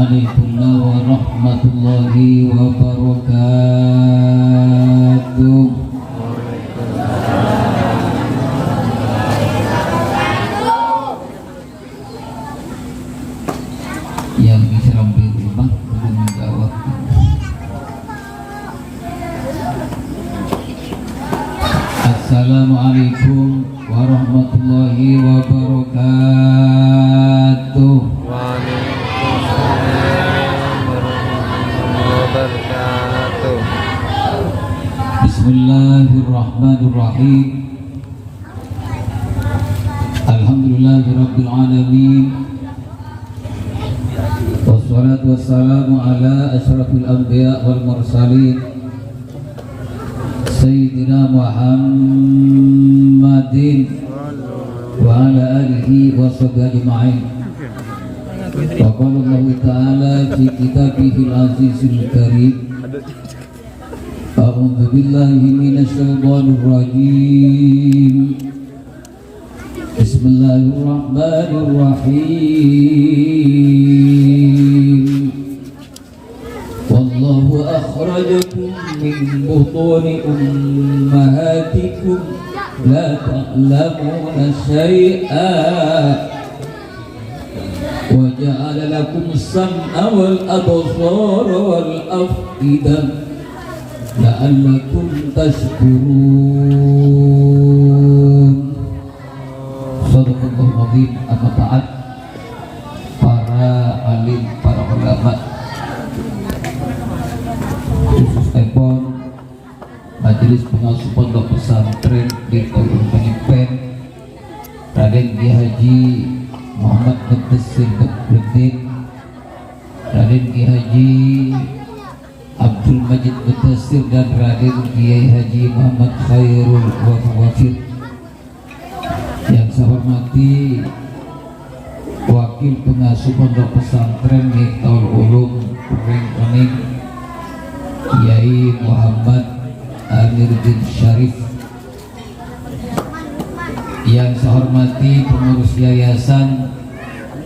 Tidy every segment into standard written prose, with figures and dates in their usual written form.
Assalamualaikum warahmatullahi wabarakatuh. Yang bisa ramai rumah belum menjawab. Assalamualaikum warahmatullahi wabarakatuh. Bismillahirrahmanirrahim. Alhamdulillahirabbil alamin. Wassalatu wassalamu ala asyrafil anbiya wal mursalin Sayyidina Muhammadin wa ala alihi wa sahbihi ajma'in. Wa qala Allah ta'ala fi kitabihil azizil karim. A'udzu billahi minasy syaithanir rajim. Bismillahirrahmanirrahim. Wallahu akhrajakum min butuni ummahatikum la ta'lamuna syai'an wa ja'ala lakum as-sam'a wal absara wal af'idah la'allakum tashkurun. Sadaqallahul azim. Amma ba'd. Para alim, para ulama, khusus Epon, Majelis Pengasuh Pondok Pesantren di Kabupaten Penyipen, Raden Kiai Haji Muhammad Mudassir Badruddin, Raden Kiai Haji Abdul Majid Mudassir, dan Raden Kiai Haji Muhammad Khairul Wafir. Yang saya hormati Wakil Pengasuh Pondok Pesantren Miftaul Ulum Pering Kiai Muhammad Amiruddin Syarif. Yang saya hormati pengurus Yayasan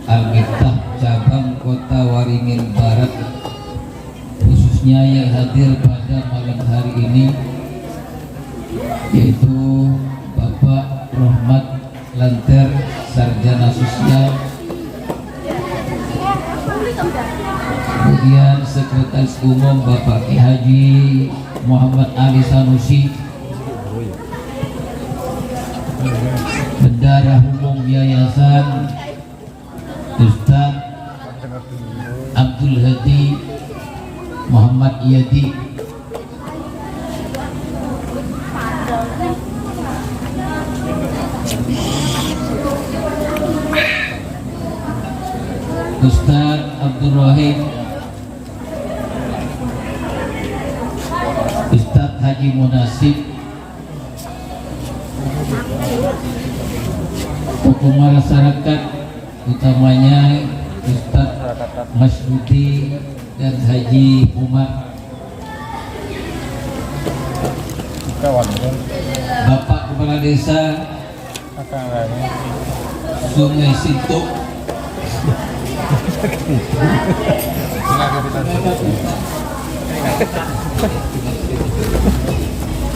Al-Miftah Cabang Kota Waringin Barat, khususnya yang hadir pada malam hari ini, yaitu Bapak Rahmat Lanter, Sarjana Sosial, kemudian Sekretaris Umum Bapak Kiai Haji Muhammad Ali Sanusi, Bendahara Umum Yayasan Ustaz Abdul Hadi Muhammad Yadi, Ustaz Abdul Rahim, Ustaz Haji Munasib, tokoh masyarakat utamanya Ustaz Masudi dan Haji Umar, Bapak Kepala Desa Sungai Sintuk,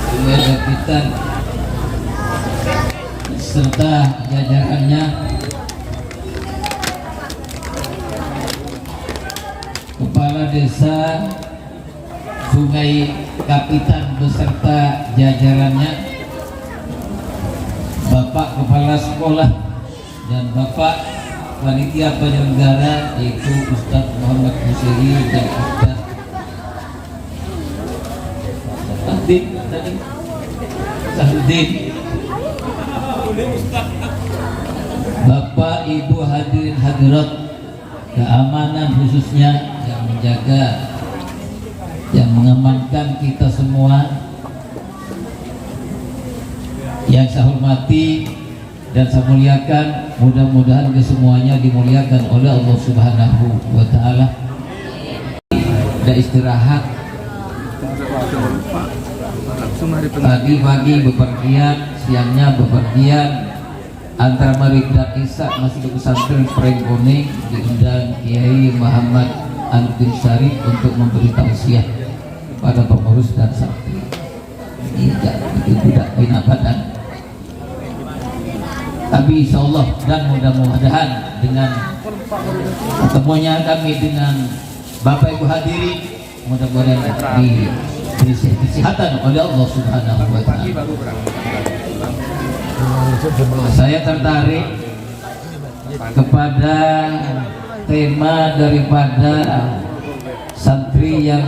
Sungai Dapitan serta jajarannya, Kepala Desa Sungai Kapitan beserta jajarannya, Bapak Kepala Sekolah dan Bapak Panitia Penyelenggara, yaitu Ustaz Muhammad Musiri dan Ustaz Sahdin, Bapak Ibu hadirin hadirat, keamanan khususnya yang menjaga, yang mengamankan kita semua, yang saya hormati dan saya muliakan, mudah-mudahan kesemuanya dimuliakan oleh Allah Subhanahu wa Ta'ala. Ada istirahat, pagi-pagi bepergian, siangnya bepergian, antara maghrib dan isya masih ke pesantren Pring Kuning, diundang Kiai Muhammad Al-Din Syarif untuk memberi tausiah pada pengurus dan santri. Itu tidak bina badan, tapi insya Allah dan mudah-mudahan dengan ketemunya kami dengan Bapak Ibu hadirin, mudah-mudahan diberi kesehatan oleh Allah Subhanahu wa Ta'ala. Saya tertarik kepada tema daripada santri yang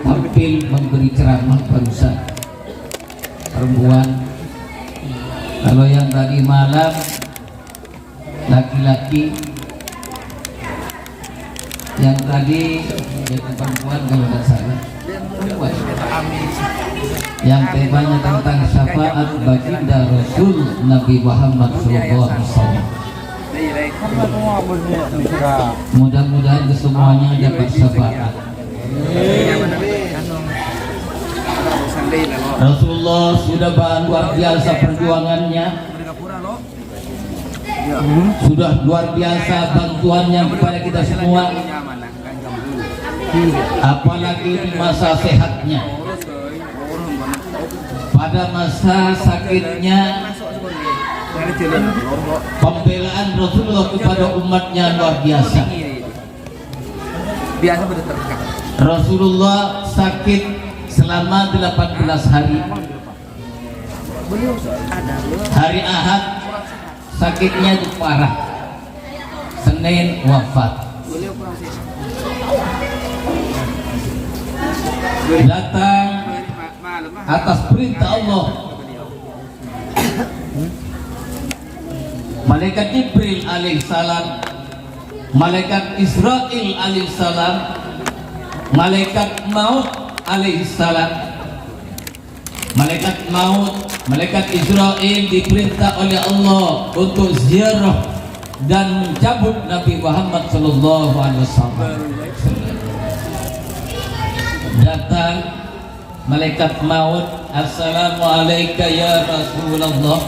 tampil memberi ceramah barusan, perempuan. Kalau yang tadi malam laki-laki, yang tadi yaitu perempuan kalau tidak salah, perempuan. Yang temanya tentang syafaat baginda Rasul Nabi Muhammad SAW. Mudah-mudahan kesemuanya dapat syafaat. Rasulullah sudah luar biasa perjuangannya, sudah luar biasa bantuannya kepada kita semua, apalagi di masa sehatnya. Pada masa sakitnya, pembelaan Rasulullah kepada umatnya luar biasa. Rasulullah sakit selama 18 hari. Hari Ahad sakitnya itu parah, Senin wafat. Datang atas perintah Allah malaikat Jibril alaihissalam, malaikat Israel alaihissalam, malaikat maut alaihissalam. Malaikat maut, malaikat Israel diperintah oleh Allah untuk ziarah dan mencabut Nabi Muhammad sallallahu alaihi wasallam. Datang malaikat maut, assalamualaikum ya Rasulullah.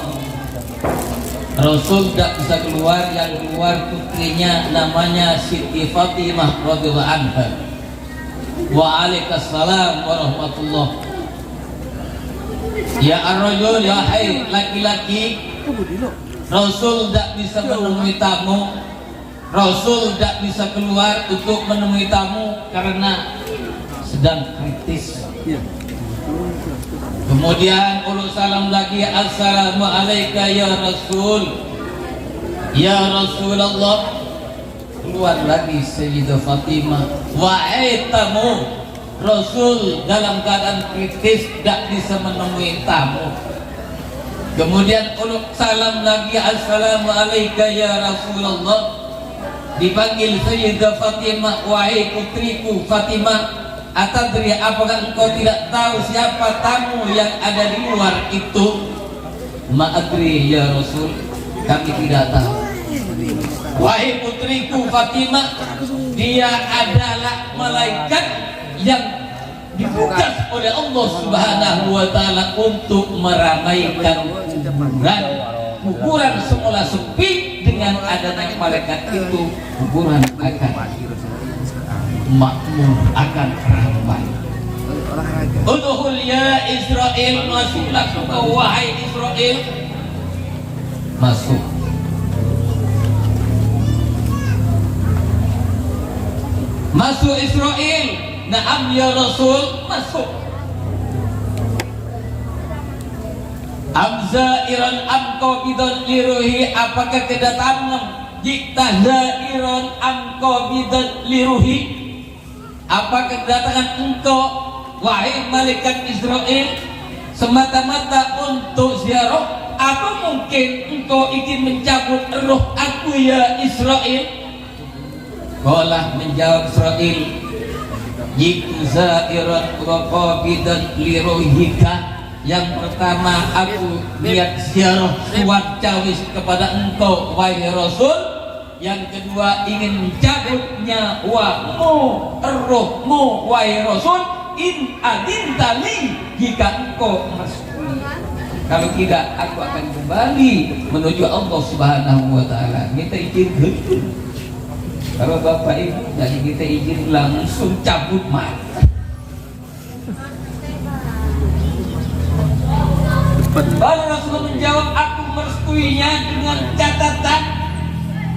Rasul tidak bisa keluar, yang keluar putrinya namanya Siti Fatimah radhiyallahu anha. Waalaikumsalam warahmatullah. Ya ar-rajul, ya hai laki-laki. Rasul tidak bisa menemui tamu. Rasul tidak bisa keluar untuk menemui tamu karena sedang kritis. Kemudian ulul salam lagi, assalamualaikum ya Rasul. Ya Rasulullah. Keluar lagi Sayyidah Fatimah, wahai tamu. Rasul dalam keadaan kritis tidak bisa menemui tamu. Kemudian ulul salam lagi, assalamualaikum ya Rasulullah. Dipanggil Sayyidah Fatimah, wahai putriku Fatimah, atadri, apakah engkau tidak tahu siapa tamu yang ada di luar itu? Ma'adri ya Rasul, kami tidak tahu. Wahai putriku Fatimah, dia adalah malaikat yang ditugas oleh Allah Subhanahu wa Ta'ala untuk meramaikan kuburan. Kuburan semula sepi, dengan adanya malaikat itu kuburan akan makmur, akan ramai. Udhul ya Israel, masuklah engkau wahai Israel. Masuk. Masuk Israel. Naam ya Rasul, masuk. Amzairan amqabidan liruhi, apakah kedatangan jika zairan amqabidan liruhi, apakah kedatangan engkau wahai malaikat Israel semata-mata untuk ziarah, atau mungkin engkau ingin mencabut roh aku ya Israel? Qala, menjawab Israel, jitu zairan raqabidan liruhika, yang pertama aku lihat ziarah suat cawis kepada engkau wahai Rasul. Yang kedua ingin mencabut nyawamu, rohmu wahai Rasul. In adintali, jika engkau merestui. Kalau tidak, aku akan kembali menuju Allah Subhanahu wa Ta'ala. Minta izin. Kalau bapak ibu jadi kita izin langsung cabut mata. Baru Rasulullah menjawab, aku merestuinya dengan catatan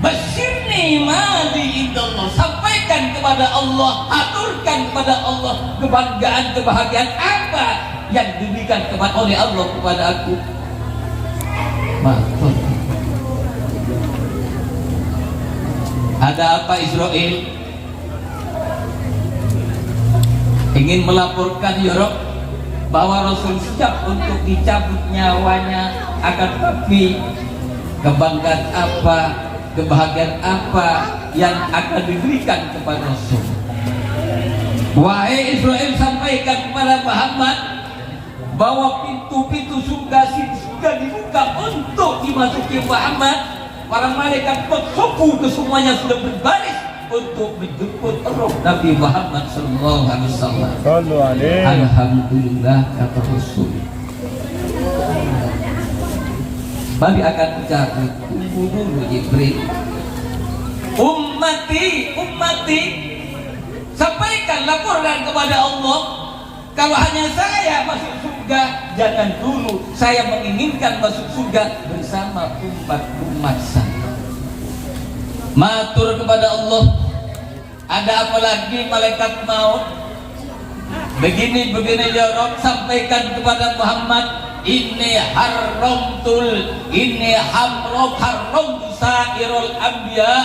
Basyirni mali indallah, sampaikan kepada Allah, aturkan kepada Allah kebahagiaan apa yang diberikan oleh Allah kepada aku. Maaf. Ada apa Israel? Ingin melaporkan Yorok bahwa Rasul siap untuk dicabut nyawanya, akan tapi kebanggaan apa, kebahagiaan apa yang akan diberikan kepada Rasul. Wahai Israel, sampaikan kepada Muhammad bahwa pintu-pintu surga sudah dibuka untuk dimasuki Muhammad. Para malaikat bersuku kesemuanya sudah berbaris untuk menjemput roh Nabi Muhammad sallallahu alaihi wasallam. Alhamdulillah, kata Rasul. Bagi akan dicabut, tunggu dulu Jibril. Ummati, sampaikan, laporkan kepada Allah. Kalau hanya saya masuk surga, jangan dulu. Saya menginginkan masuk surga bersama umat saya. Matur kepada Allah. Ada apa lagi malaikat maut? Begini ya Rabb, sampaikan kepada Muhammad, ini haramtu sa'irul anbiya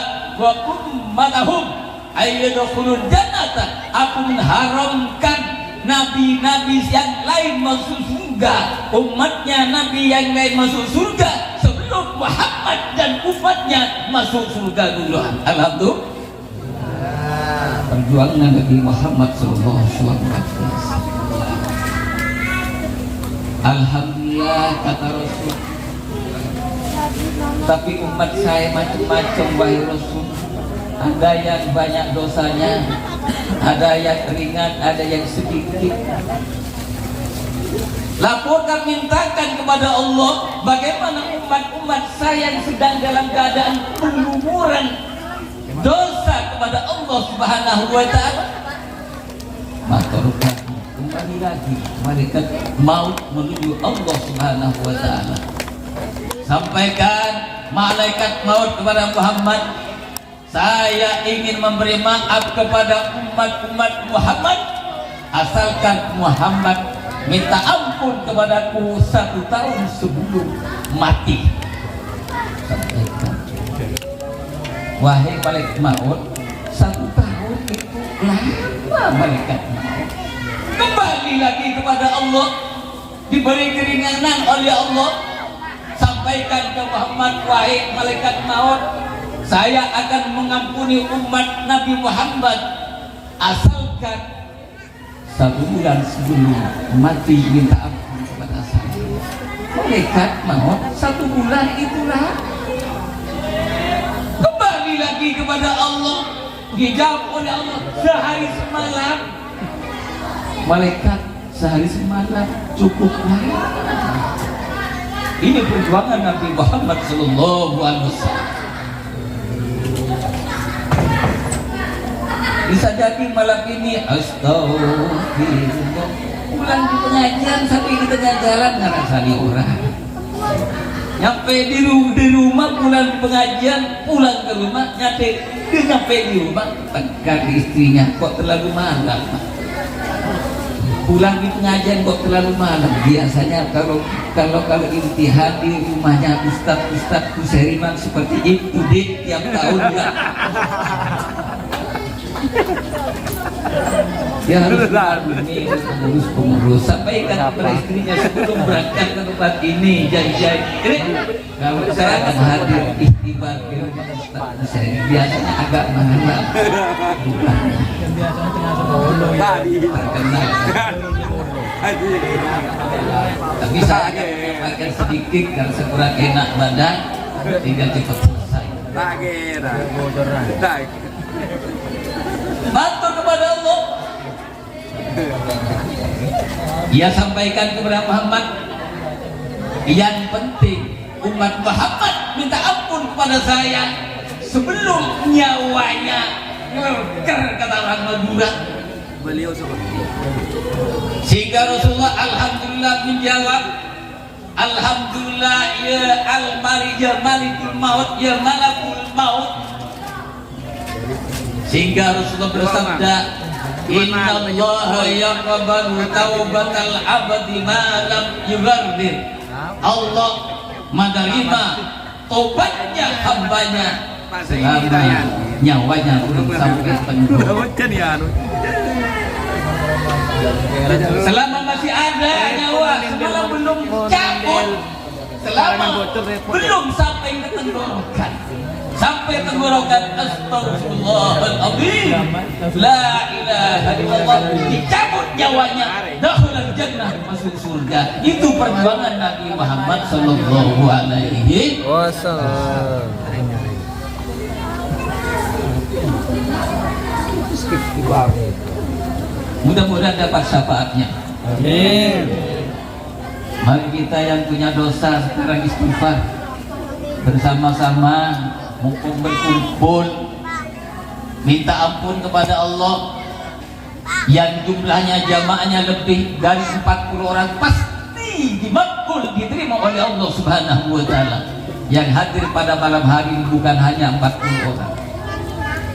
wa ummatahum ayyadkhulul jannata. Aku mengharamkan nabi-nabi yang lain masuk surga, umatnya nabi yang lain masuk surga sebelum Muhammad dan umatnya masuk surga dulu. Alhamdulillah, perjuangan Nabi Muhammad sallallahu alaihi wasallam. Alhamdulillah, kata Rasul. Tapi umat saya macam-macam wahai Rasul. Ada yang banyak dosanya, ada yang ringan, ada yang sedikit. Laporkan, mintakan kepada Allah bagaimana umat-umat saya yang sedang dalam keadaan penguburan dosa kepada Allah Subhanahu wa taala. Maka kembali lagi malaikat maut menuju Allah Subhanahu wa taala. Sampaikan malaikat maut kepada Muhammad, saya ingin memberi maaf kepada umat-umat Muhammad asalkan Muhammad minta ampun kepadaku 1 tahun sebelum mati. Sampaikan, wahai malaikat maut, 1 tahun itu lama malaikat maut. Kembali lagi kepada Allah, diberi keringanan oleh Allah. Sampaikan ke Muhammad, wahai malaikat maut, saya akan mengampuni umat Nabi Muhammad asalkan 1 bulan sebelum mati minta ampun kepada saya. Malaikat maut 1 bulan itulah. Kembali lagi kepada Allah, dijawab oleh Allah sehari semalam. Malaikat sehari semalam cukuplah. Ini perjuangan Nabi Muhammad sallallahu alaihi wasallam. Bisa jadi malam ini astagfirullah, pulang di pengajian sampai di tengah jalan ngerasani orang. Nyampe di rumah, pulang di pengajian, pulang ke rumah, nyampe di rumah, tegar istrinya, kok terlalu malam. Pulang di pengajian kok terlalu malam. Biasanya kalau imtihan di rumahnya Ustadz Kuseriman seperti itu deh tiap tahun ya. Dia harus pengurus sampaikan kepada istrinya sebelum berangkat ke tempat ini, janji kalau saya akan hadir ikhtibar di rumah Ustaz. Saya biasanya agak malam, terkenal, tapi saya akan menyampaikan sedikit karena sekurang enak badan sehingga cepat selesai. Matur kepada Allah. Ia sampaikan kepada Muhammad, yang penting umat Muhammad minta ampun kepada saya sebelum nyawanya ngerker, kata orang Madura. Beliau seperti Sehingga Rasulullah alhamdulillah menjawab, alhamdulillah ya al-malik ya malikul maut ya malakul maut. Sehingga Rasulullah bersabda, inna allaha yaqbalu taubatal abdi ma lam yughardir. Allah menerima tobatnya hambanya selama nyawanya belum sampai penjuru. Selama masih ada nyawa, selama belum cabut, selama belum sampai ke tenggorokan, sampai tenggorokan astagfirullahaladzim, la ilaha illallah, dicabut nyawanya, dakhulal jannah, masuk surga. Itu perjuangan Nabi Muhammad sallallahu alaihi wasallam. Mudah-mudahan dapat syafaatnya. Amin. Mari kita yang punya dosa sekarang istighfar bersama-sama, mumpung berkumpul, minta ampun kepada Allah. Yang jumlahnya jamaahnya lebih dari 40 orang pasti dimakbul, diterima oleh Allah Subhanahu wa taala. Yang hadir pada malam hari bukan hanya 40 orang.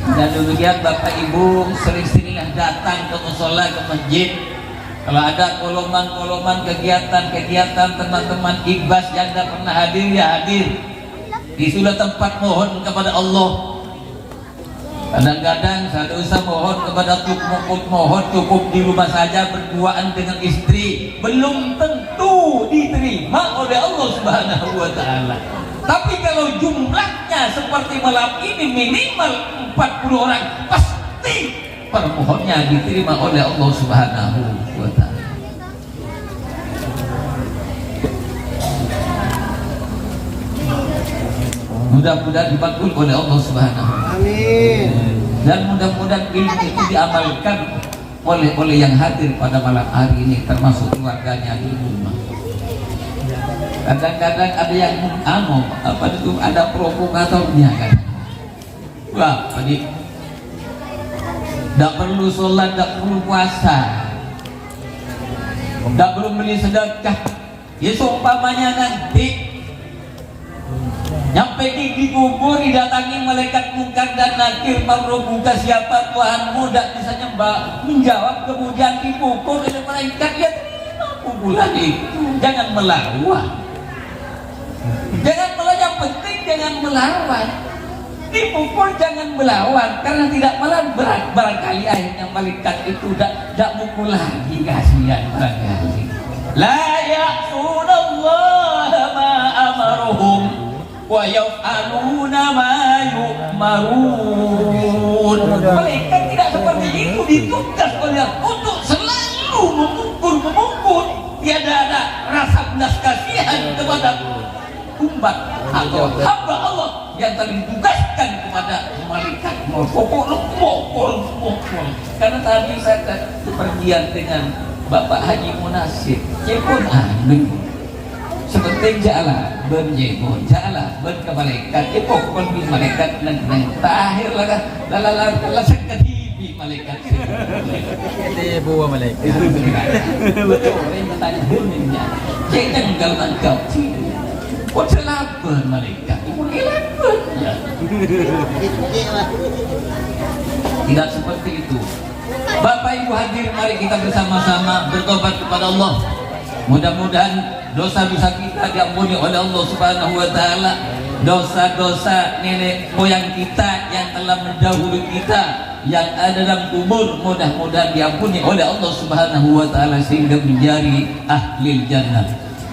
Dan demikian Bapak Ibu sering-seringlah datang ke mushola, ke masjid. Kalau ada koloman-koloman kegiatan-kegiatan teman-teman Ikhlas yang tidak pernah hadir, ya hadir. Di sudah tempat mohon kepada Allah. Kadang-kadang saya usah mohon kepada mohon cukup di rumah saja berduaan dengan istri, belum tentu diterima oleh Allah Subhanahu wa taala. Tapi kalau jumlahnya seperti malam ini minimal 40 orang, pasti permohonnya diterima oleh Allah Subhanahu wa taala. Mudah-mudahan dimakbul oleh Allah Subhanahu wa taala. Amin. Dan mudah-mudahan ilmu itu diamalkan oleh yang hadir pada malam hari ini, termasuk keluarganya di rumah. Kadang-kadang ada yang ada provokatornya kan. Wah, adik, tidak perlu sholat, tidak perlu puasa, tidak perlu beli sedekah. Ya seumpamanya nanti nyampe di kubur didatangi malaikat mungkar dan nakir, buka siapa Tuhanmu, tidak bisa nyembah menjawab, kemudian dipukul oleh malaikat. Ya terima pukulan itu, jangan melawan. Jangan melawan, yang penting jangan melawan. Dipukul jangan melawan, karena tidak melawan barangkali akhirnya malaikat itu tidak mukul lagi, kasihan barangkali. La ya'sunallaha ma amaruhum wa yaf'aluna ma yu'marun. Malaikat tidak seperti itu, ditugas oleh untuk selalu memukul. Tiada ada rasa belas kasihan kepada umat atau hamba Allah yang telah ditugaskan kepada malaikat memukul. Karena tadi saya kepergian dengan Bapak Haji Munasir, cepun seperti jalan berjebon, jalan berkemalaikat, cepun di malaikat dan terakhir lah sekali malaikat. Dia bawa malaikat. Betul, orang bertanya bunyinya, jangan galak kau. Kau selapan malaikat, kau selapan. Tidak seperti itu. Bapak Ibu hadir, mari kita bersama-sama bertobat kepada Allah. Mudah-mudahan dosa-dosa kita diampuni oleh Allah Subhanahu wa taala. Dosa-dosa nenek moyang kita yang telah mendahului kita yang ada dalam kubur, mudah-mudahan diampuni oleh Allah Subhanahu wa taala sehingga menjadi ahli jannah.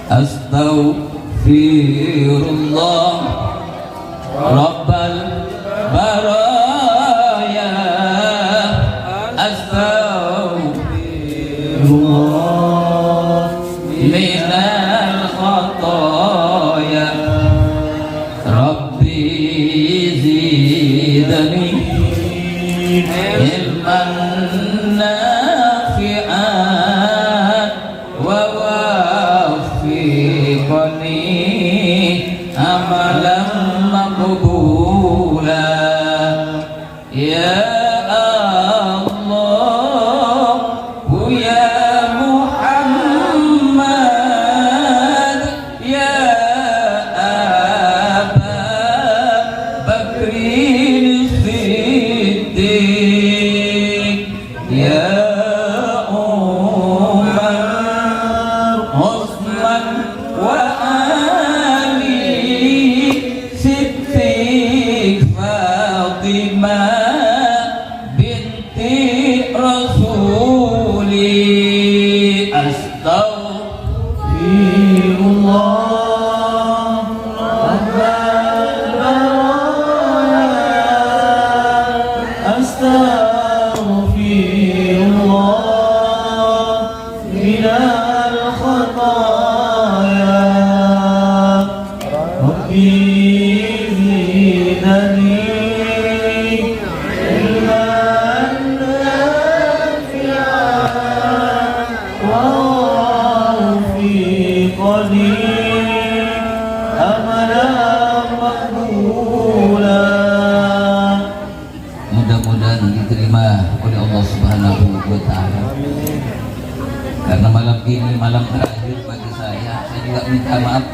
Astaghfirullah Rabbal baraya, astaghfirullah minal khataya, Rabbi zidni ilman nafi'an wa wafiqni amalan maqbula. ya Umar Utsman wa Ali Siti Fatimah binti Rasuli Astaghfirullah mudah-mudahan diterima oleh Allah Subhanahu wa Ta'ala. Karena malam ini malam terakhir bagi saya juga minta maaf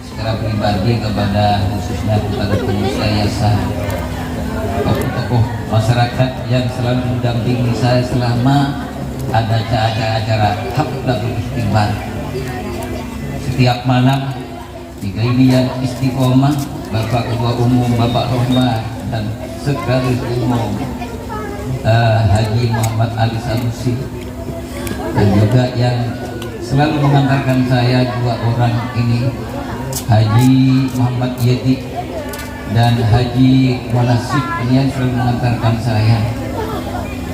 secara pribadi kepada khususnya kepada pengurus yayasan, tokoh-tokoh masyarakat yang selalu mendampingi saya selama ada acara-acara Haflatul Istighfar. Setiap malam jika ini yang istiqomah, Bapak Ketua Umum Bapak Rohmat dan Sekretaris Umum Haji Muhammad Ali Sanusi, dan juga yang selalu mengantarkan saya dua orang ini, Haji Muhammad Yedi dan Haji Wanasib, ini yang selalu mengantarkan saya.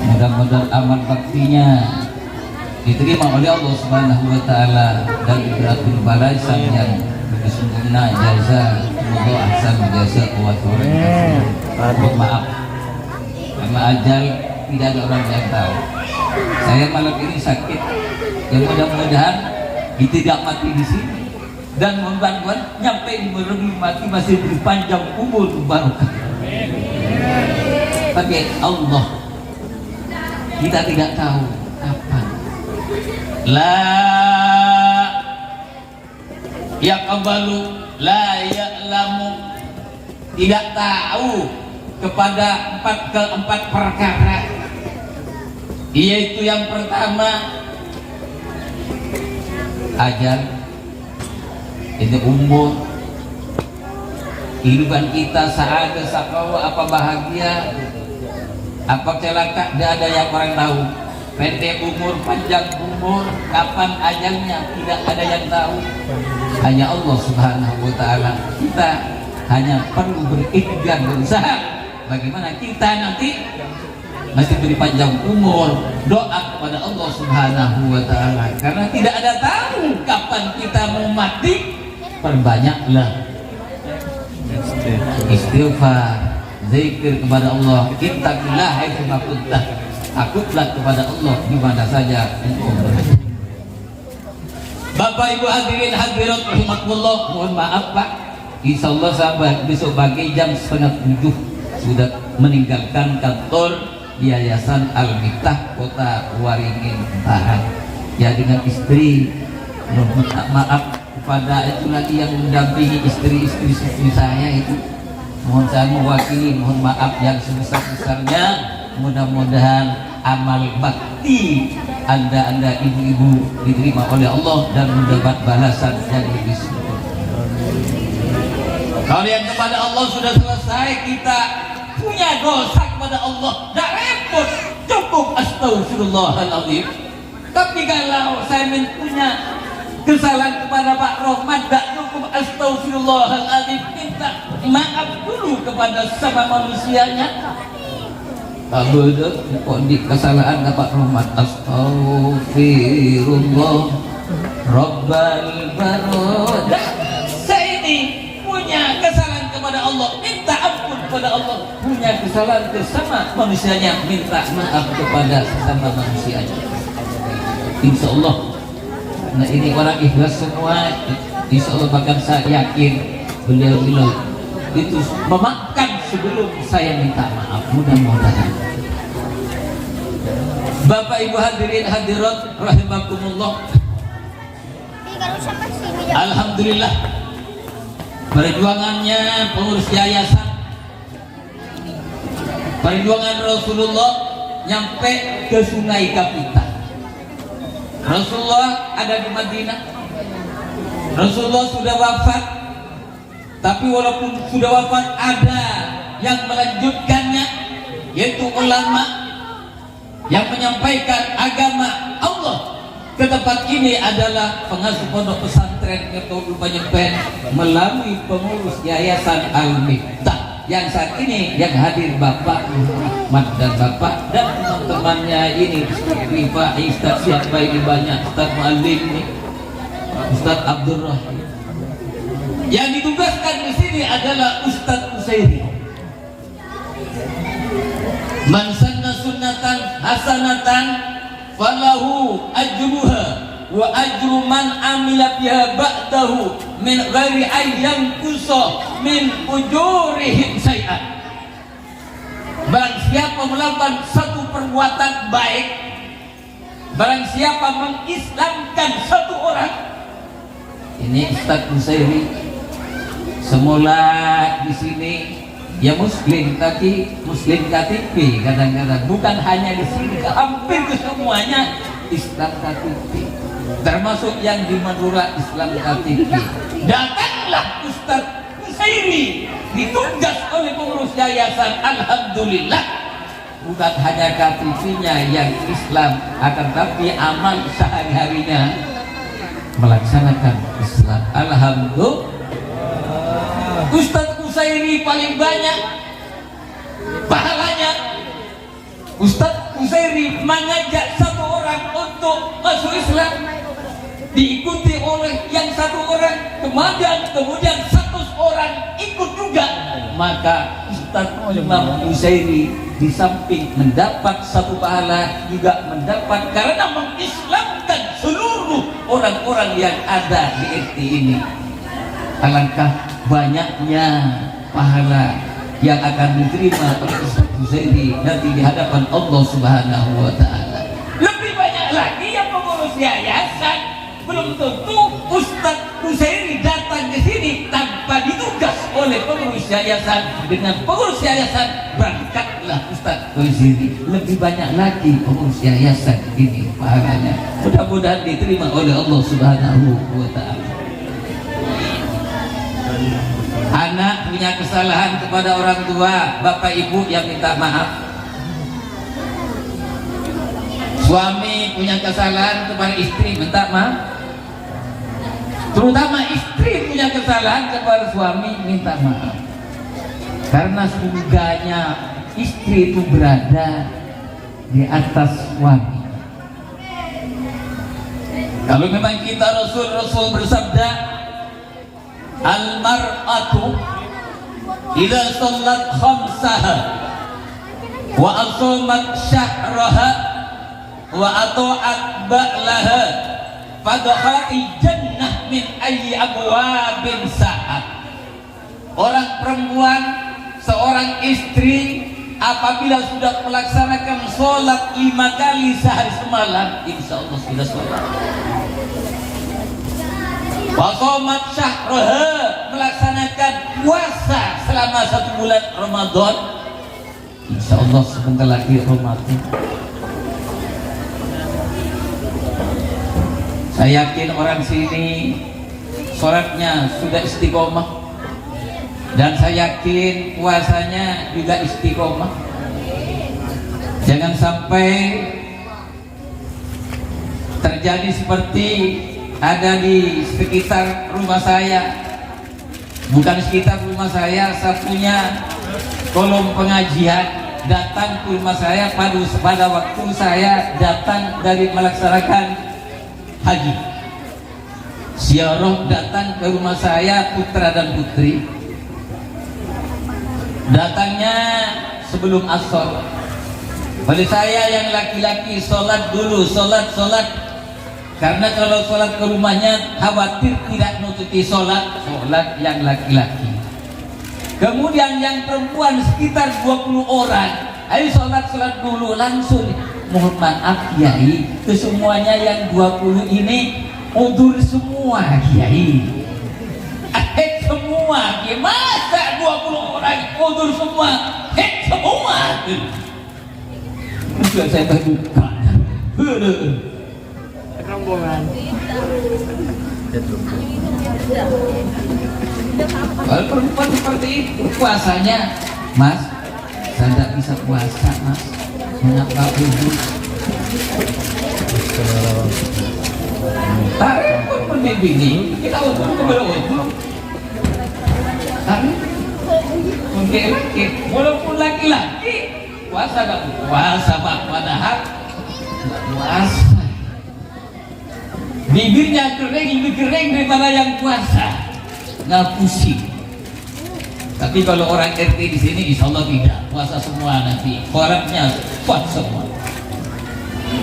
Mudah-mudahan amal baktinya diterima oleh Allah Subhanahu wa Ta'ala dan diberikan balasan yang sesungguhnya jaza semoga ahsan jaza wa mohon maaf karena ajal tidak ada orang yang tahu. Saya malam ini sakit, yang mudah-mudahan tidak mati di sini dan mohon bantuan nyampe di belum mati masih berpanjang umur barokah. Tapi Allah kita tidak tahu kapan. La yaqbalu la ya'lamu, tidak tahu kepada keempat perkara, yaitu yang pertama ajal, ini umur, kehidupan kita saada sakawa, apa bahagia apa celaka, tidak ada yang orang tahu. Pendek umur, panjang umur, kapan ajalnya tidak ada yang tahu, hanya Allah Subhanahu wa Ta'ala. Kita hanya perlu berikhtiar, berusaha bagaimana kita nanti masih beri panjang umur, doa kepada Allah Subhanahu wa Ta'ala, karena tidak ada tahu kapan kita mau mati. Perbanyaklah istighfar, zikir kepada Allah, ittaqillah haitsu ma kunta, takutlah kepada Allah di mana saja engkau berada. Bapak Ibu hadirin hadirat rahimakumullah, mohon maaf Pak, insyaallah sampai besok pagi jam 6:30 sudah meninggalkan kantor Yayasan Al-Miftah Kota Waringin Barat. Ya dengan istri, mohon maaf kepada itu lagi yang mendampingi istri-istri saya itu, mohon saya mewakili mohon maaf yang sebesar-besarnya. Mudah-mudahan amal bakti anda ibu-ibu diterima oleh Allah dan mendapat balasan yang lebih sempurna. Kalau yang kepada Allah sudah selesai, kita punya dosa kepada Allah, tidak repot, cukup astagfirullahaladzim. Tapi kalau saya punya kesalahan kepada Pak Rohmat, tidak cukup astagfirullahaladzim, minta maaf dulu kepada sama manusianya. Kalau di kesalahan Pak Rohmat, astagfirullah Rabbal barodah. Saya ini punya kesalahan kepada Allah, minta ampun kepada Allah. Punya kesalahan bersama manusianya, minta maaf kepada sesama manusianya. Insya Allah, nah ini orang ikhlas semua. Insya Allah bahkan saya yakin beliau itu memaafkan sebelum saya minta maaf. Mudah-mudahan Bapak Ibu hadirin hadirat rahimakumullah, alhamdulillah perjuangannya pengurus yayasan, perjuangan Rasulullah nyampe ke Sungai Kapita. Rasulullah ada di Madinah. Rasulullah sudah wafat, tapi walaupun sudah wafat ada yang melanjutkannya, yaitu ulama yang menyampaikan agama Allah ke tempat ini adalah pengasuh pondok pesantren Ngertul Panyepen melalui pengurus Yayasan Al-Miftah yang saat ini yang hadir Bapak Muhammad dan Bapak dan teman-temannya ini, Rifa, Ustaz siapa ini banyak, Ustaz Mu'alim ini, Ustaz Abdul Rahim. Yang ditugaskan di sini adalah Ustaz Usairi. Man sanna sunnatan hasanatan falahu ajruha wa ajru man amila biha ba'dahu min ghairi ayyan kusa min ujurihim syai'an. Barang siapa melakukan satu perbuatan baik, barang siapa mengislamkan satu orang, ini Ustaz Usairi semula di sini ya muslim, tapi muslim KTP kadang-kadang, bukan hanya di sini, hampir ke semuanya Islam KTP, termasuk yang di Madura Islam KTP. Datanglah Ustaz Usairi ditugas oleh pengurus yayasan, alhamdulillah bukan hanya KTP-nya yang Islam, akan tapi amal sehari-harinya melaksanakan Islam, alhamdulillah. Ustaz Usairi paling banyak pahalanya. Ustaz Usairi mengajak satu orang untuk masuk Islam, diikuti oleh yang satu orang, kemudian 100 orang ikut juga, maka Ustaz Imam Usairi di samping mendapat satu pahala juga mendapat karena mengislamkan seluruh orang-orang yang ada di RT ini. Alangkah banyaknya pahala yang akan diterima oleh Ustaz Usairi nanti di hadapan Allah Subhanahu wa Ta'ala. Lebih banyak lagi yang pengurus yayasan. Belum tentu Ustaz Usairi datang ke sini tanpa ditugas oleh pengurus yayasan. Dengan pengurus yayasan berangkatlah Ustaz Usairi. Lebih banyak lagi pengurus yayasan ini pahalanya. Mudah-mudahan diterima oleh Allah Subhanahu wa Ta'ala. Anak punya kesalahan kepada orang tua, bapak ibu yang minta maaf. Suami punya kesalahan kepada istri, minta maaf. Terutama istri punya kesalahan kepada suami, minta maaf. Karena surganya istri itu berada di atas suami. Kalau memang kita Rasul bersabda, al-mar'atu idza shallat khamsaha wa asamat syahraha wa ata'at ba'laha fadkhali jannah min ayyi abwabin sa'at. Orang perempuan, seorang istri apabila sudah melaksanakan sholat 5 kali sehari semalam, insyaallah sudah sholat. Wasomat syahroha, melaksanakan puasa selama 1 bulan Ramadan, insya Allah sebentar lagi Ramadan. Saya yakin orang sini sholatnya sudah istiqomah, dan saya yakin puasanya juga istiqomah. Jangan sampai terjadi seperti ada di sekitar rumah saya, bukan sekitar rumah saya punya kolom pengajian, datang ke rumah saya pada waktu saya datang dari melaksanakan haji. Ziarah datang ke rumah saya, putra dan putri, datangnya sebelum asar. Pada saya yang laki-laki sholat dulu, sholat. Karena kalau sholat ke rumahnya khawatir tidak nututi sholat yang laki-laki. Kemudian yang perempuan sekitar 20 orang, ayo sholat dulu langsung. Mohon maaf Kiai, kesemuanya yang 20 ini udur semua Kiai. Semua Kiai, masa 20 orang udur semua? Semua. Sudah saya terbuka. Rombongan. Kalau perempuan seperti itu puasanya, Mas, saya tidak bisa puasa, Mas. Mengapa ibu? Tarik pun berbini, kita untuk kepada untuk. Tarik, mungkin walaupun laki-laki puasa gak puasa, Pak, padahal nggak puasa. Bibirnya kering, lebih kering daripada yang puasa, nggak pusing. Tapi kalau orang RT di sini, insya Allah tidak puasa semua nanti. Orangnya kuat semua.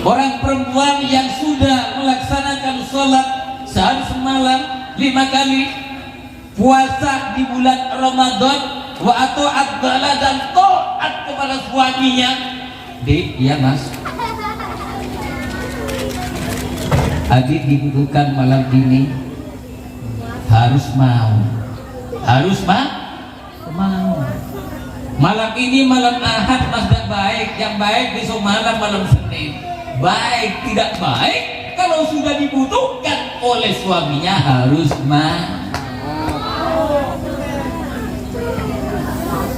Orang perempuan yang sudah melaksanakan sholat sehari semalam 5 kali, puasa di bulan Ramadan, wa atu'at bala dan taat kepada suaminya. Dik, iya Mas. Adik dibutuhkan malam ini harus mau, mau. Malam ini malam Ahad Mas tidak baik, yang baik besok malam Senin. Baik tidak baik kalau sudah dibutuhkan oleh suaminya harus mau.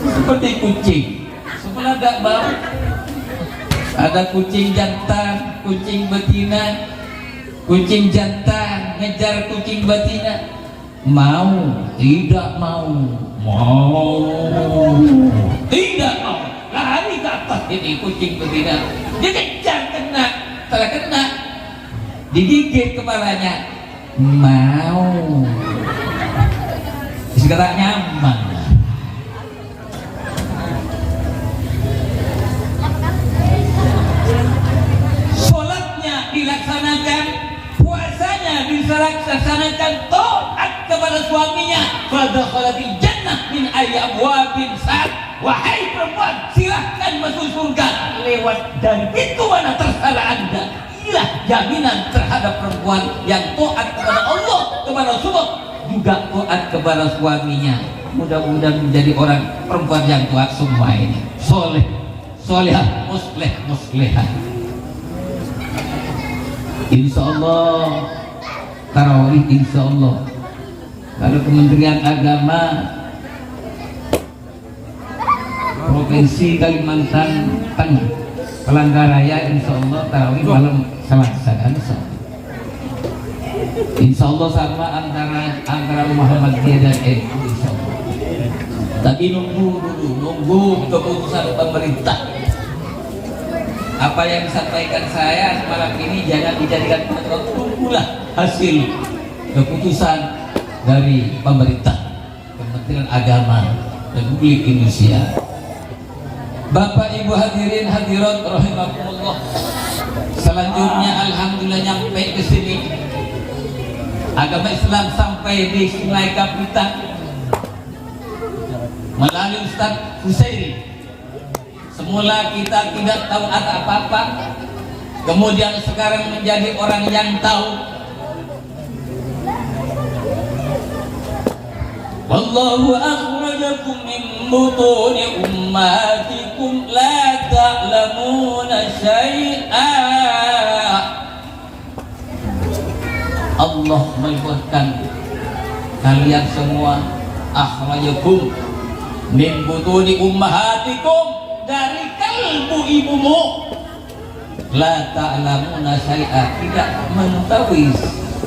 Seperti kucing, sebelah tidak mau. Ada kucing jantan, kucing betina. Kucing jantan ngejar kucing betina, mau tidak mau, tidak mau, lari ke atas ini kucing betina, dia kejar, kena, setelah kena digigit kepalanya, mau, sekarang nyaman. Sholatnya dilaksanakan, puasanya dilaksanakan, taat kepada suaminya. Fadkhalatil jannah min ayyi abwabin sa'at. Wahai perempuan, silahkan masuk surga lewat dari pintu mana terserah Anda. Inilah jaminan terhadap perempuan yang taat kepada Allah, kepada Rasulullah, juga taat kepada suaminya. Mudah-mudahan menjadi orang perempuan yang taat semua ini. Soleh, solehah, muslehah. Insya Allah tarawih, insya Allah. Kalau Kementerian Agama Provinsi Kalimantan Tengah Palangkaraya, insya Allah tarawih malam Selasa, insya Allah sama antara Muhammadiyah dan NU, insya Allah. Tapi nunggu keputusan pemerintah. Apa yang disampaikan saya malam ini jangan dijadikan patokan, tunggulah hasil keputusan dari pemerintah, Kementerian Agama Republik Indonesia. Bapak Ibu hadirin hadirat rahimakumullah. Selanjutnya alhamdulillah nyampe ke sini. Agama Islam sampai di Sungai Kapitan melalui Ustaz Husairi. Semula kita tidak tahu apa-apa, kemudian sekarang menjadi orang yang tahu. Wallahu akhrajakum min butuni ummatikum la ta'lamuna syai'a. Allah menyebutkan kalian semua, akhrajakum min butuni ummahatikum, dari kalbu ibumu, la ta'lamuna syai'a, tidak mengetahui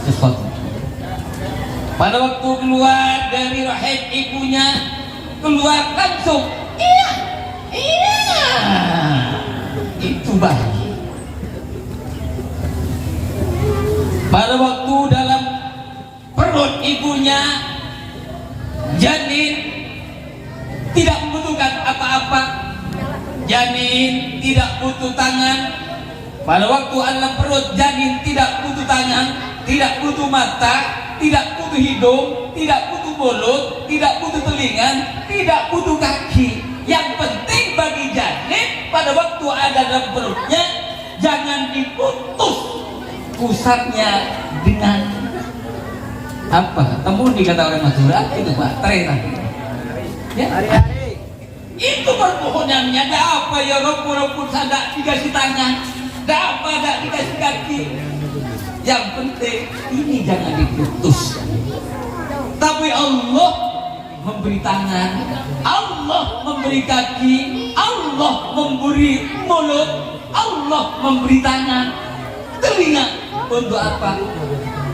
sesuatu. Pada waktu keluar dari rahim ibunya, keluar langsung, iya, itu bayi. Pada waktu dalam perut ibunya, janin tidak membutuhkan apa-apa. Janin tidak butuh tangan. Pada waktu dalam perut janin tidak butuh tangan, tidak butuh mata, tidak butuh hidung, tidak butuh mulut, tidak butuh telinga, tidak butuh kaki. Yang penting bagi janin pada waktu ada dalam perutnya, jangan diputus pusatnya dengan apa? Temu dikata orang Madura itu Pak, tren. Ya? Itu permohonannya. Dah apa ya Rabb, walaupun tidak dikasih tangan, dah apa tidak dikasih kaki. Yang penting ini jangan diputus. Tapi Allah memberi tangan, Allah memberi kaki, Allah memberi mulut, Allah memberi tangan, telinga. Untuk apa?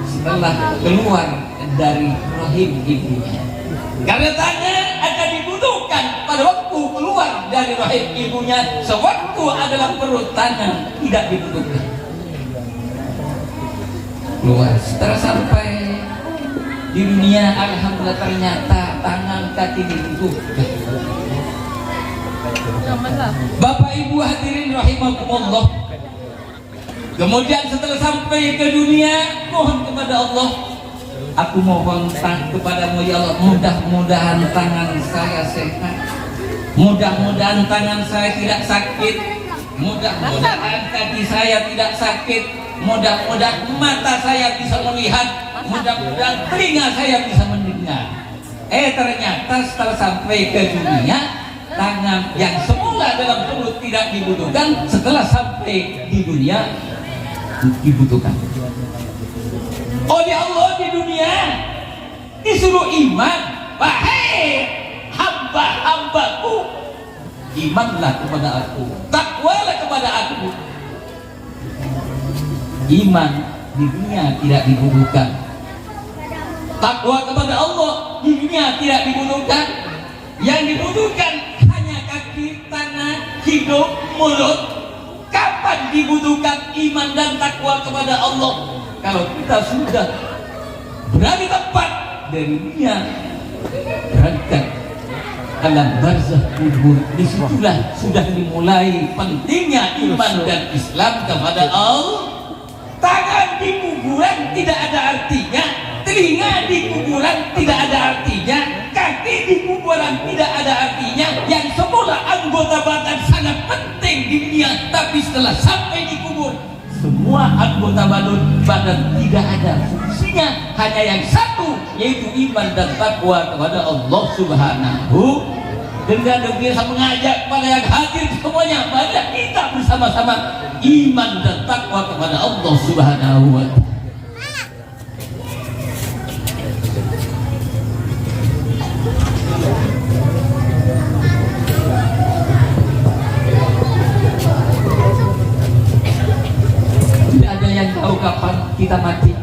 Setelah keluar dari rahim ibunya. Karena tangan akan dibutuhkan pada waktu keluar dari rahim ibunya. Sewaktu adalah perut, tangan tidak dibutuhkan. Keluar setelah sampai di dunia, alhamdulillah ternyata tangan kaki dibutuhkan. Bapak Ibu hadirin rahimakumullah. Kemudian setelah sampai ke dunia, mohon kepada Allah, aku mohon kepadamu ya Allah, mudah-mudahan tangan saya sehat, mudah-mudahan tangan saya tidak sakit, mudah-mudahan kaki saya tidak sakit, mudah-mudahan mata saya bisa melihat, mudah-mudahan telinga saya bisa mendengar. Ternyata setelah sampai ke dunia, tangan yang semula dalam perut tidak dibutuhkan, setelah sampai di dunia dibutuhkan oleh Allah. Di dunia disuruh iman, wahai hamba-hambaku, imanlah kepada aku, takwalah kepada aku. Iman di dunia tidak dibutuhkan, takwa kepada Allah di dunia tidak dibutuhkan. Yang dibutuhkan hanya kaki, tangan, hidup, mulut. Kapan dibutuhkan iman dan takwa kepada Allah? Kalau kita sudah berada di tempat dari dunia, berangkat alam barzah kubur, disitulah sudah dimulai pentingnya iman dan Islam kepada Allah. Tangan di kuburan tidak ada artinya, telinga di kuburan tidak ada artinya, kaki di kuburan tidak ada artinya. Yang semula anggota badan sangat penting di dunia, tapi setelah sampai di kubur, semua anggota badan tidak ada fungsinya. Hanya yang satu, yaitu iman dan takwa kepada Allah Subhanahu. Dengan demikian saya mengajak pada yang hadir semuanya, banyak kita bersama-sama iman dan takwa kepada Allah Subhanahu wa ta'ala. Tidak ada yang tahu kapan kita mati.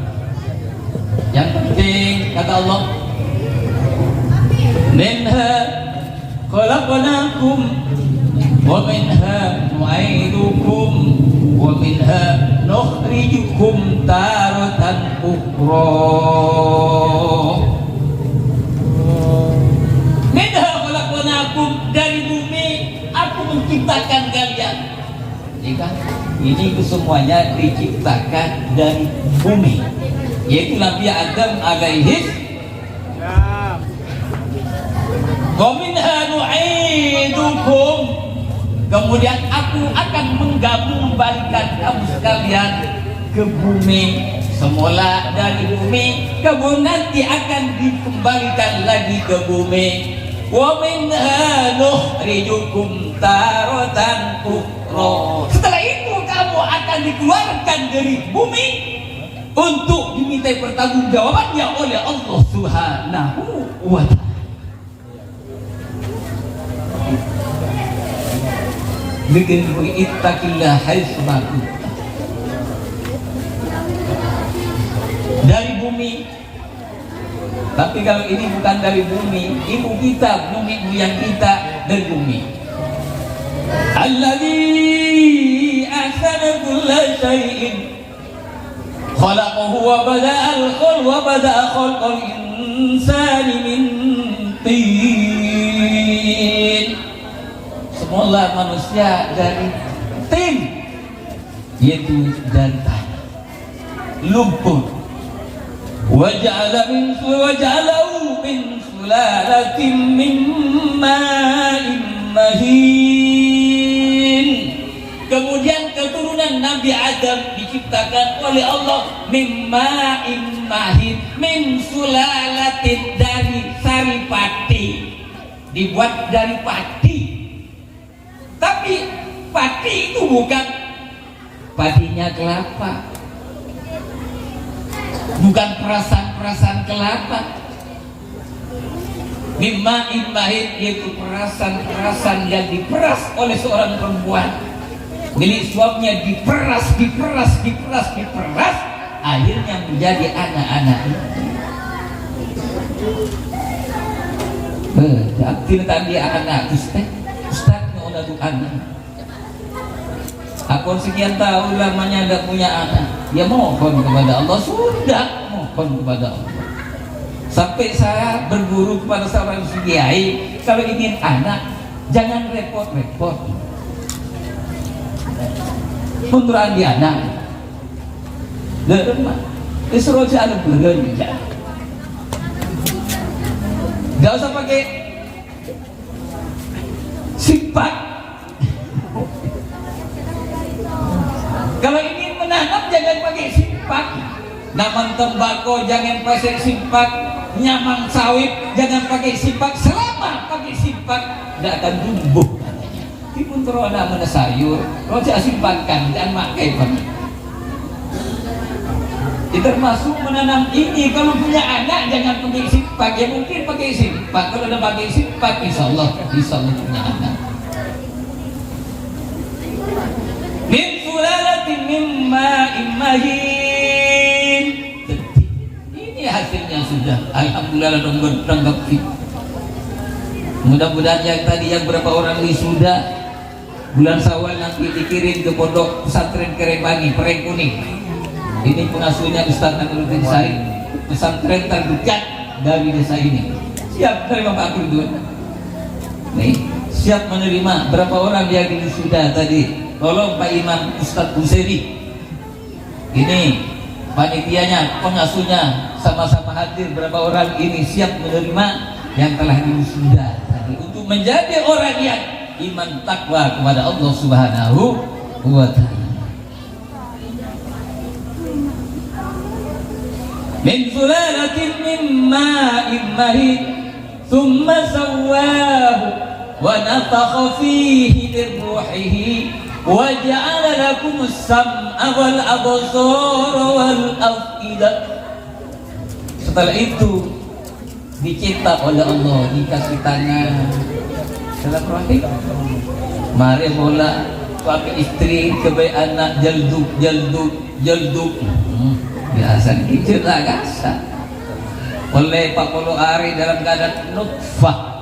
Yang penting kata Allah, minha khalaqnakum wa minha nu'idukum wa minha nukhrijukum taratan ukhra. Minha khalaqnakum, dari bumi aku menciptakan kalian. Jika ini semuanya diciptakan dari bumi, yaitu Nabi Adam alaihi. Waminha nu'idukum, kemudian aku akan mengembalikan kamu sekalian ke bumi. Semula dari bumi, kemudian nanti akan dikembalikan lagi ke bumi. Waminha nukhrijukum taratan ukhra, setelah itu kamu akan dikeluarkan dari bumi untuk dimintai pertanggungjawabannya oleh Allah Subhanahu wa ta'ala. Dengan ittaqillah haitsu ma kunta, dari bumi. Tapi kalau ini bukan dari bumi, ibu kita, bumi buyang kita dari bumi. Alladzi ahsana kulla syai'in khalaqahu wa bada'al khalqa wa bada'a khalqal insani min tin. Semula manusia dari tin, yaitu dari tanah, lumpur. Waja'alahu min sulalatin min ma'in mahin. Kemudian keturunan Nabi Adam diciptakan oleh Allah min ma'in mahin, min sulalatin, dari sari pati, dibuat dari pati. Tapi padi itu bukan padinya kelapa, bukan perasan kelapa. Mimma imahid, yaitu perasan yang diperas oleh seorang perempuan milik suaminya, diperas, akhirnya menjadi anak-anak. Tidak tadi anak Ustaz untuk anak. Aku sekian tahun lamanya tidak punya anak, ya mohon kepada Allah, sudah mohon kepada Allah. Sampai saya berguru kepada seorang kiai, kalau ingin anak jangan repot-repot, menurut dia anak lemah, disuruh jalan belanja, nggak usah pakai sifat. Kalau ingin menanam jangan pakai sifat, naman tembakau jangan pakai sifat, nyamang sawit jangan pakai sifat. Selama pakai sifat tidak akan tumbuh. Tipun terona mana sayur, roja simpankan dan makai pakai. Termasuk menanam ini, kalau punya anak jangan pakai sifat, ya mungkin pakai sifat. Kalau udah pakai sifat, insya Allah punya anak. Min sulalatin mimma imahin. Ini hasilnya sudah, alhamdulillah tanggap. Mudah-mudahan yang tadi yang berapa orang wisuda bulan Syawal nanti dikirim ke pondok pesantren Kerebangi, Pereng Kuning. Ini pengasuhnya Ustaz Nanuruddin Said, pesantren terdekat dari desa ini. Siap menerima Pak Abdul. Nih, siap menerima berapa orang yang wisuda tadi? Tolong Pak Imam Ustaz Buseiri, ini panitianya, pengasuhnya sama-sama hadir. Berapa orang ini siap menerima yang telah diwisuda tadi untuk menjadi orang yang iman takwa kepada Allah Subhanahu wa ta'ala. Min sulalatin min ma'in mahin thumma sawwahu wa nafakha fihi min ruhihi wa ja'ala lakumus sam'a wal absara wal af'idah. Setelah itu dicipta oleh Allah, dikasih tangan dalam rahim, mari mula suami istri kebaik anak jalduk biasa dikit lah kasar oleh 40 hari dalam keadaan nutfah.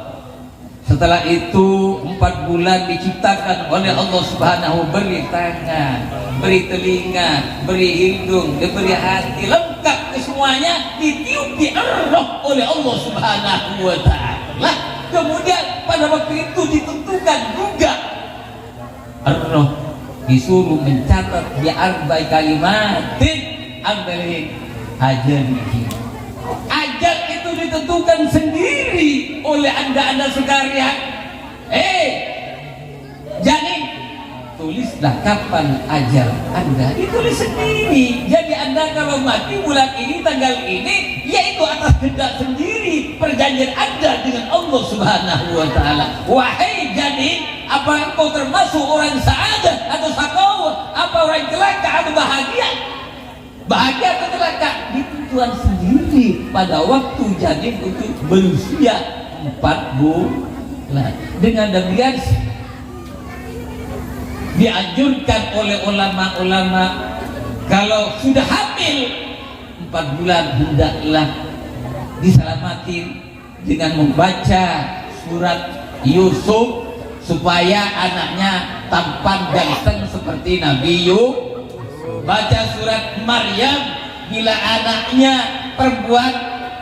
Setelah itu 4 bulan diciptakan oleh Allah Subhanahu, beri tangan, beri telinga, beri hidung, diberi hati, lengkap kesemuanya, ditiupi roh oleh Allah Subhanahu wa ta'ala. Kemudian pada waktu itu ditentukan juga roh disuruh mencatat di arba'i kalimatin ambalin ajalihi. Ajal itu ditentukan sendiri oleh anda sekalian. Jadi tulislah kapan ajal anda, ditulis sendiri. Jadi anda kalau mati bulan ini tanggal ini, yaitu atas kehendak sendiri perjanjian anda dengan Allah Subhanahu wa ta'ala. Wahai janin, apa engkau termasuk orang sa'adah atau sakawah? Apa orang celaka atau bahagia? Bahagia atau celaka? Ditentukan sendiri pada waktu janin untuk berusia 4 bulan. Dengan demikian dianjurkan oleh ulama-ulama kalau sudah hamil 4 bulan hendaklah diselamatin dengan membaca surat Yusuf supaya anaknya tampan ganteng seperti Nabi Yusuf. Baca surat Maryam bila anaknya perempuan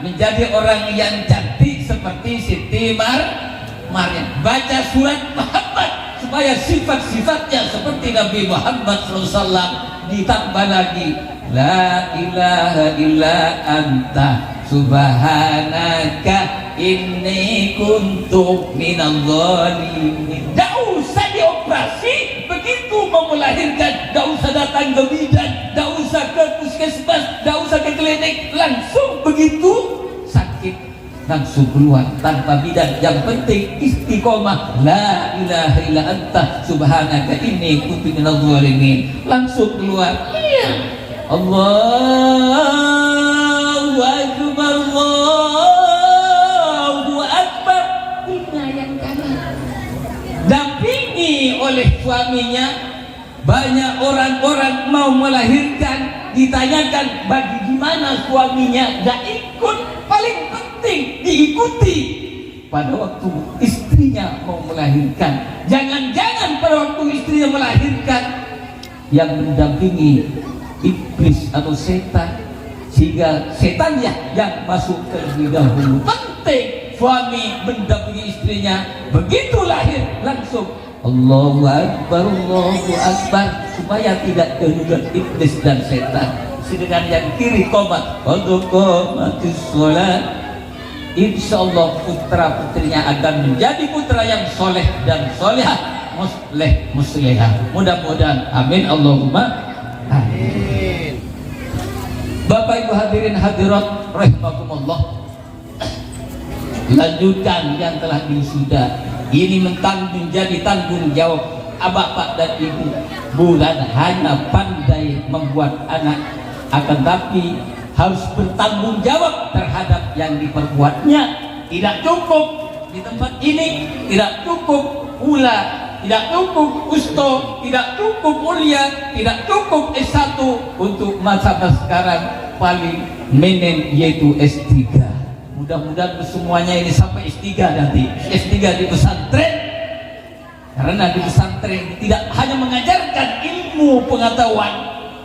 menjadi orang yang cantik seperti Siti Maryam. Baca surat Muhammad supaya sifat-sifatnya seperti Nabi Muhammad SAW. Ditambah lagi la ilaha illa anta subhanaka inni kuntu minadh dhalimin. Tidak usah dioperasi begitu mau melahirkan, tidak usah datang ke bidan, tidak usah ke puskesmas, tidak usah ke klinik, langsung begitu sakit langsung keluar tanpa bidan. Yang penting istiqomah, la ilaha illa anta subhanaka inni kuntu minadh dhalimin. Langsung keluar. Iya. Allahu akbar, Allahu akbar. Telinga yang kanan dampingi oleh suaminya. Banyak orang-orang mau melahirkan, ditanyakan bagi gimana suaminya, gak ikut. Paling penting diikuti pada waktu istrinya mau melahirkan. Jangan-jangan pada waktu istrinya melahirkan yang mendampingi iblis atau setan, sehingga setannya yang masuk terlebih dahulu. Penting suami mendampingi istrinya, begitu lahir langsung Allahu Akbar, Allahu Akbar, supaya tidak terlibat iblis dan setan. Sedangkan yang kiri qomat, qomatis sholat. Insyaallah putra putrinya akan menjadi putra yang soleh dan solehah, musleh muslehah. Mudah-mudahan, amin Allahumma amin. Bapak Ibu hadirin hadirat rahimakumullah, lanjutan yang telah diwisuda ini menjadi tanggung jawab bapak dan ibu. Bukan hanya pandai membuat anak, akan tapi harus bertanggung jawab terhadap yang diperbuatnya. Tidak cukup di tempat ini, tidak cukup pula, tidak cukup usto, tidak cukup mulia, tidak cukup S1 untuk masa sekarang, paling menen yaitu S3. Mudah-mudahan semuanya ini sampai S3 nanti. S3 di pesantren, karena di pesantren tidak hanya mengajarkan ilmu pengetahuan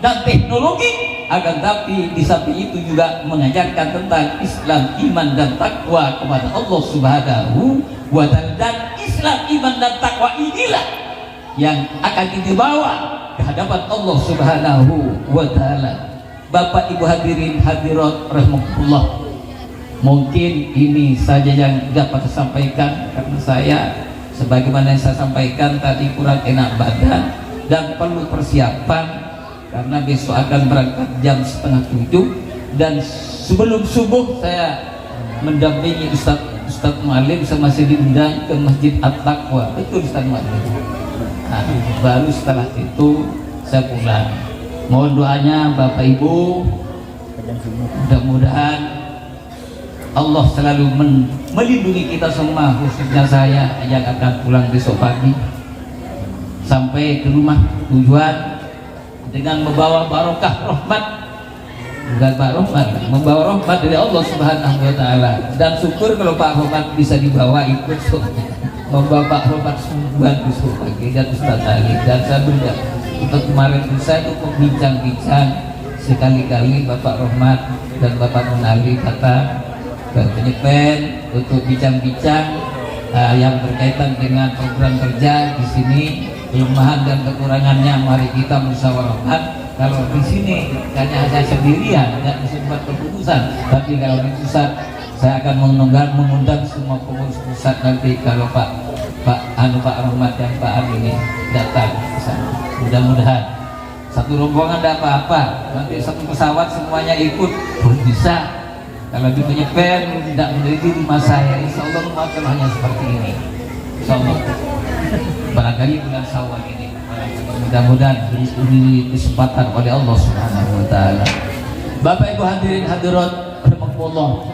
dan teknologi, akan tapi di samping itu juga mengajarkan tentang Islam, iman dan takwa kepada Allah Subhanahu wa Ta'ala. Dan Islam, iman dan takwa inilah yang akan kita bawa ke hadapan Allah Subhanahu wa Ta'ala. Bapak Ibu hadirin hadirat rahimakumullah, mungkin ini saja yang dapat saya sampaikan, karena saya sebagaimana yang saya sampaikan tadi kurang enak badan dan perlu persiapan, karena besok akan berangkat jam 6:30, dan sebelum subuh saya mendampingi Ustadz Mualim, saya masih diundang ke Masjid At-Taqwa. Betul Ustadz Mualim. Nah, baru setelah itu saya pulang. Mohon doanya Bapak Ibu, mudah-mudahan Allah selalu melindungi kita semua, khususnya saya yang akan pulang besok pagi sampai ke rumah tujuan dengan membawa barokah rahmat, bukan barokah, membawa rahmat dari Allah Subhanahu wa Ta'ala. Dan syukur kalau Pak Rahmat bisa dibawa ikut, membawa Pak Rahmat sungguhan besok pagi dan Ustaz Ali. Dan saya benda untuk kemarin saya itu bincang-bincang sekali-kali Bapak Rahmat dan Bapak Munali kata penyepen untuk bincang-bincang yang berkaitan dengan program kerja di sini, kelemahan dan kekurangannya mari kita musyawarahkan. Kalau di sini hanya saya sendirian tidak bisa buat keputusan, tapi kalau di pusat saya akan mengundang semua pengurus pusat nanti kalau Pak Rahmat dan Pak An ini datang ke sana. Mudah-mudahan satu rombongan tidak apa-apa, nanti satu pesawat semuanya ikut pun bisa. Kalau di penyepen tidak menjadi rumah saya, insya Allah rumah hanya seperti ini. Insya Allah barangkali bulan Syawal ini, mudah-mudahan diberi kesempatan oleh Allah Subhanahu wa Ta'ala. Bapak Ibu hadirin hadirat rahimakumullah,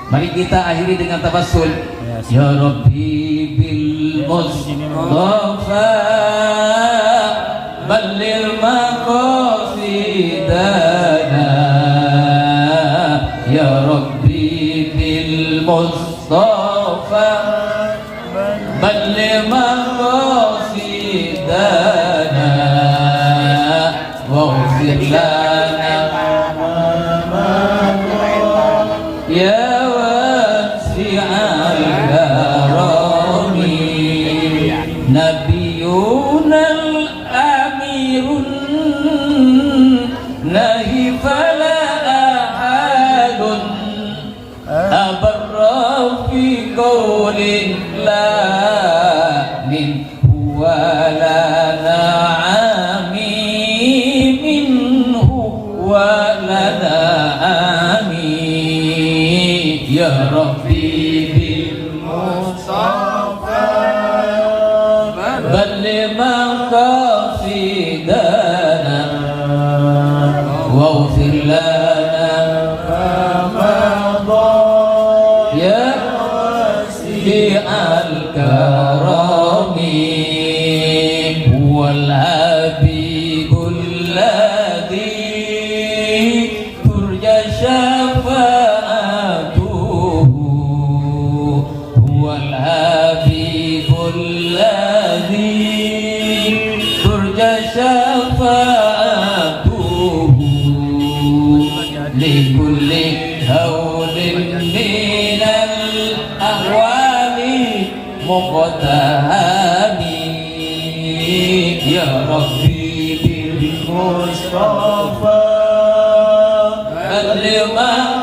mari kita akhiri dengan tawassul. Ya Rabbi bil Mustafa balil maqasidana, Ya Rabbi bil Mustafa balil maqasidana waghfir lana ya wasi'al karami nabiyunal amirun nahi fala abarra fi qawlin la min huwa lana ami minhu wa lana ami ya Rabbi واغفر لنا ما مضى يا واسع الكرم هو الحبيب الذي ترجى شفاعته هو الحبيب الذي ترجى شفاعته لكل هول من الأهوال مقتهم يا ربي بالمصطفى بلغ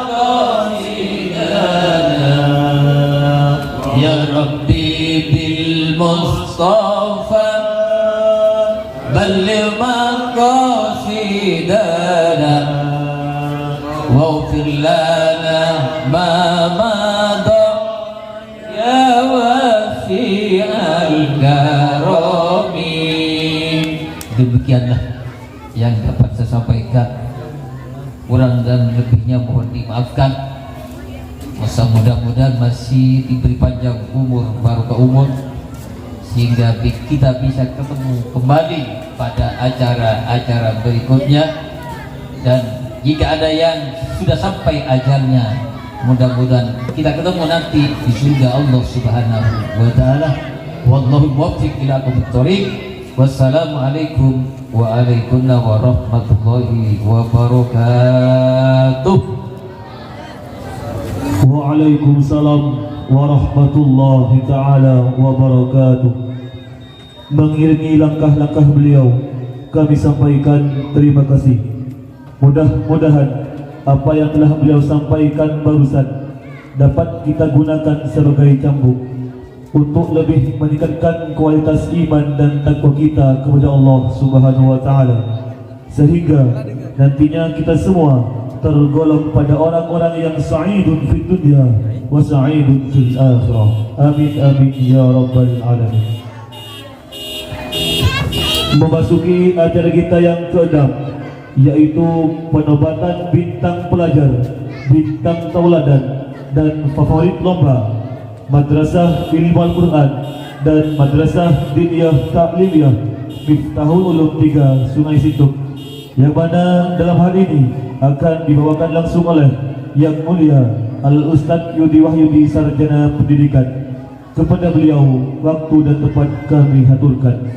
مقاصدنا يا ربي بالمصطفى بلغ مقاصدنا واغفر لنا ما مضى يا واسع الكرم. Demikianlah yang dapat saya sampaikan, kurang dan lebihnya mohon dimaafkan. Masa mudah-mudahan masih diberi panjang umur, barokah umur, sehingga kita bisa ketemu kembali pada acara-acara berikutnya. Dan jika ada yang sudah sampai ajalnya, mudah-mudahan kita ketemu nanti di surga Allah Subhanahu wa taala. Wallahu muwaffiq ila aqwamit thoriq. Wassalamualaikum warahmatullahi wabarakatuh. Waalaikumsalam warahmatullahi taala wabarakatuh. Mengiringi langkah-langkah beliau, kami sampaikan terima kasih. Mudah-mudahan apa yang telah beliau sampaikan barusan dapat kita gunakan sebagai cambuk untuk lebih meningkatkan kualitas iman dan takwa kita kepada Allah Subhanahu wa taala, sehingga nantinya kita semua tergolong pada orang-orang yang sa'idun fid dunya wa sa'idun fil akhirah. Amin amin ya rabbal alamin. Memasuki acara kita yang ke-6, yaitu penobatan bintang pelajar, bintang tauladan dan favorit lomba Madrasah Ilmu Al-Quran dan Madrasah Diniyah Ta'limiyah Miftahul Ulum 3 Sungai Situk, yang mana dalam hal ini akan dibawakan langsung oleh Yang Mulia Al-Ustadz Yudi Wahyudi, Sarjana Pendidikan. Kepada beliau waktu dan tempat kami haturkan.